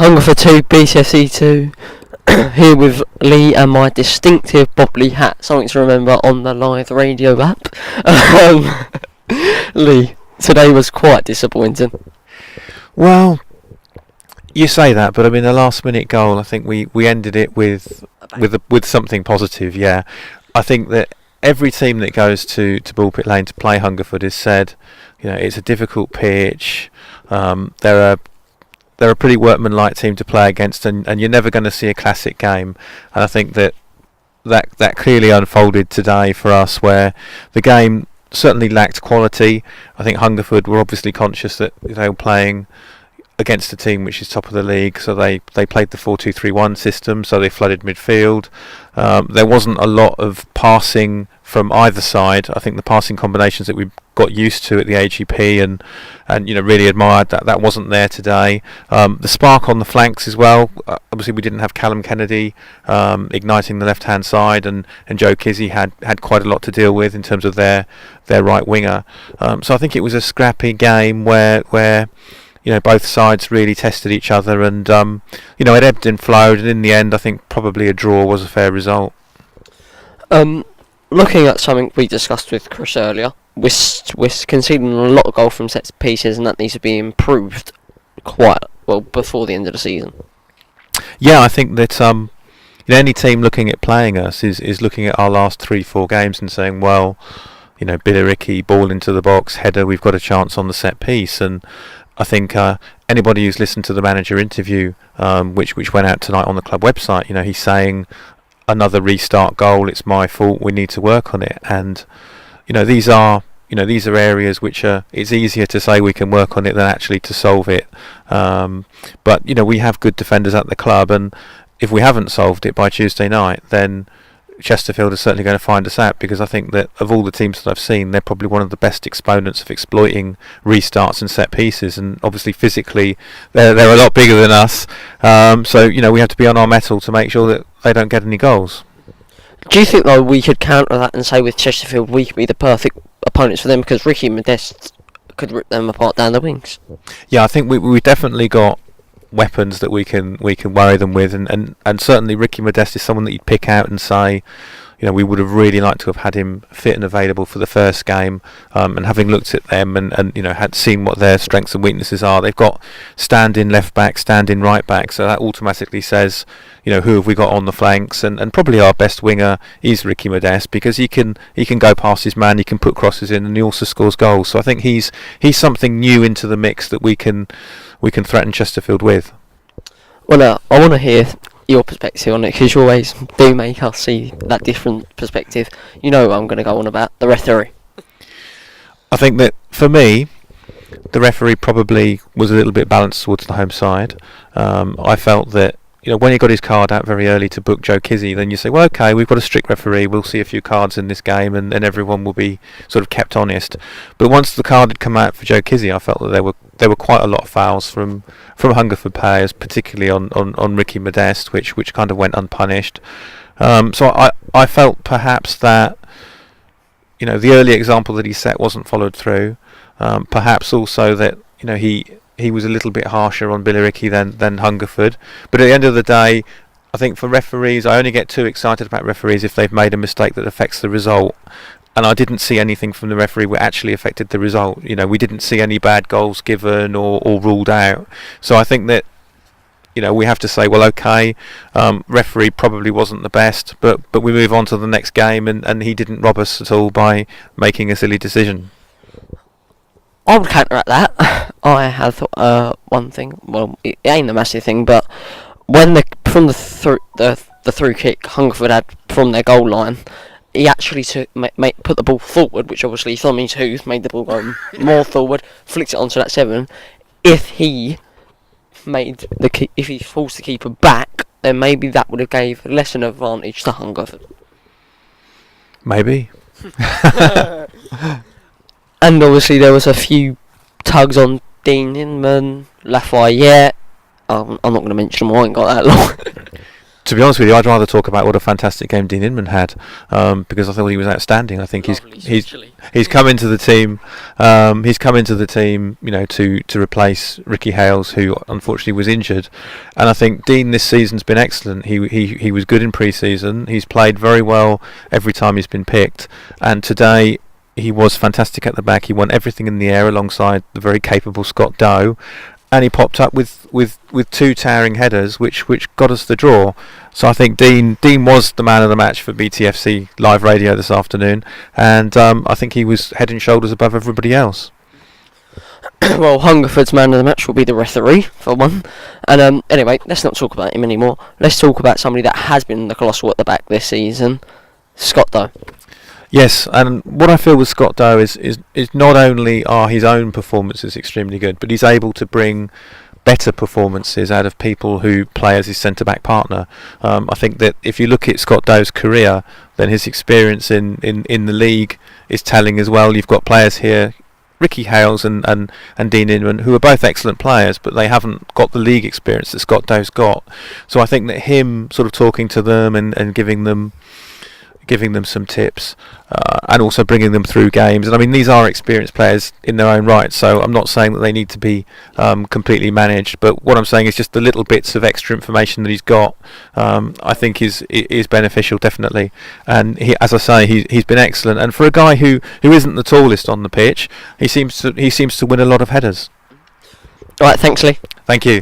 Hungerford 2, BTFC 2, here with Leigh and my distinctive bobbly hat, something to remember on the live radio app. Leigh, today was quite disappointing. Well, you say that, but I mean the last minute goal, I think we ended it with something positive. Yeah, I think that every team that goes to Bullpit Lane to play Hungerford has said, it's a difficult pitch. They're a pretty workmanlike team to play against, and you're never going to see a classic game. And I think that clearly unfolded today for us, where the game certainly lacked quality. I think Hungerford were obviously conscious that they were playing against a team which is top of the league, so they played the 4-2-3-1 system, so they flooded midfield. There wasn't a lot of passing from either side. I think the passing combinations that we got used to at the AGP and really admired that wasn't there today. The spark on the flanks as well. Obviously we didn't have Callum Kennedy igniting the left hand side, and Joe Kizzy had quite a lot to deal with in terms of their right winger. So I think it was a scrappy game where both sides really tested each other, and it ebbed and flowed, and in the end I think probably a draw was a fair result. Looking at something we discussed with Chris earlier, we're conceding a lot of goal from set pieces, and that needs to be improved quite well before the end of the season. Yeah, I think that any team looking at playing us is looking at our last 3-4 games and saying, well, Billericay, ball into the box, header, we've got a chance on the set piece. And I think anybody who's listened to the manager interview, which went out tonight on the club website, he's saying another restart goal, it's my fault, we need to work on it. And these are areas which it's easier to say we can work on it than actually to solve it. But we have good defenders at the club, and if we haven't solved it by Tuesday night, then Chesterfield is certainly going to find us out, because I think that of all the teams that I've seen, they're probably one of the best exponents of exploiting restarts and set pieces, and obviously physically they're a lot bigger than us, so we have to be on our mettle to make sure that they don't get any goals. Do you think though we could counter that and say with Chesterfield we could be the perfect opponents for them, because Ricky Modeste could rip them apart down the wings? Yeah, I think we definitely got weapons that we can worry them with, and certainly Ricky Modeste is someone that you'd pick out and say, we would have really liked to have had him fit and available for the first game, and having looked at them and had seen what their strengths and weaknesses are, they've got stand-in left back, stand-in right back, so that automatically says, who have we got on the flanks, and probably our best winger is Ricky Modeste, because he can go past his man, he can put crosses in, and he also scores goals. So I think he's something new into the mix that we can threaten Chesterfield with. Well, I want to hear your perspective on it, because you always do make us see that different perspective. I'm going to go on about the referee. I think that for me, the referee probably was a little bit balanced towards the home side. I felt that when he got his card out very early to book Joe Kizzy, then you say, well, okay, we've got a strict referee, we'll see a few cards in this game, and everyone will be sort of kept honest. But once the card had come out for Joe Kizzy, I felt that there were quite a lot of fouls from Hungerford players, particularly on Ricky Modeste, which kind of went unpunished. So I felt perhaps that the early example that he set wasn't followed through. Perhaps also that he was a little bit harsher on Billericay than Hungerford. But at the end of the day, I think for referees, I only get too excited about referees if they've made a mistake that affects the result. And I didn't see anything from the referee that actually affected the result. We didn't see any bad goals given or ruled out. So I think that we have to say, well, okay, referee probably wasn't the best, but we move on to the next game, and he didn't rob us at all by making a silly decision. I would counteract that. I have one thing. Well, it ain't a massive thing, but when the through kick Hungerford had from their goal line, he actually put the ball forward, which obviously Tommy Tooth made the ball go more forward, flicked it onto that 7. If he forced the keeper back, then maybe that would have gave less an advantage to Hungerford. Maybe. And obviously there was a few tugs on Dean Inman, Lafayette. I'm not going to mention them, I ain't got that long. to be honest with you, I'd rather talk about what a fantastic game Dean Inman had, because I thought he was outstanding. I think he's come into the team. He's come into the team, to replace Ricky Hales, who unfortunately was injured. And I think Dean this season's been excellent. He was good in pre-season. He's played very well every time he's been picked. And today he was fantastic at the back. He won everything in the air alongside the very capable Scott Doe. And he popped up with 2 towering headers, which got us the draw. So I think Dean was the man of the match for BTFC live radio this afternoon, and I think he was head and shoulders above everybody else. Well, Hungerford's man of the match will be the referee, for one. And anyway, let's not talk about him anymore. Let's talk about somebody that has been the colossal at the back this season, Scott Doe. Yes, and what I feel with Scott Doe is not only are his own performances extremely good, but he's able to bring better performances out of people who play as his centre-back partner. I think that if you look at Scott Doe's career, then his experience in the league is telling as well. You've got players here, Ricky Hales and Dean Inman, who are both excellent players, but they haven't got the league experience that Scott Doe's got. So I think that him sort of talking to them and giving them some tips, and also bringing them through games. And I mean, these are experienced players in their own right, so I'm not saying that they need to be completely managed, but what I'm saying is just the little bits of extra information that he's got, I think is beneficial, definitely. And he, as I say, he's been excellent. And for a guy who isn't the tallest on the pitch, he seems to win a lot of headers. All right, thanks, Leigh. Thank you.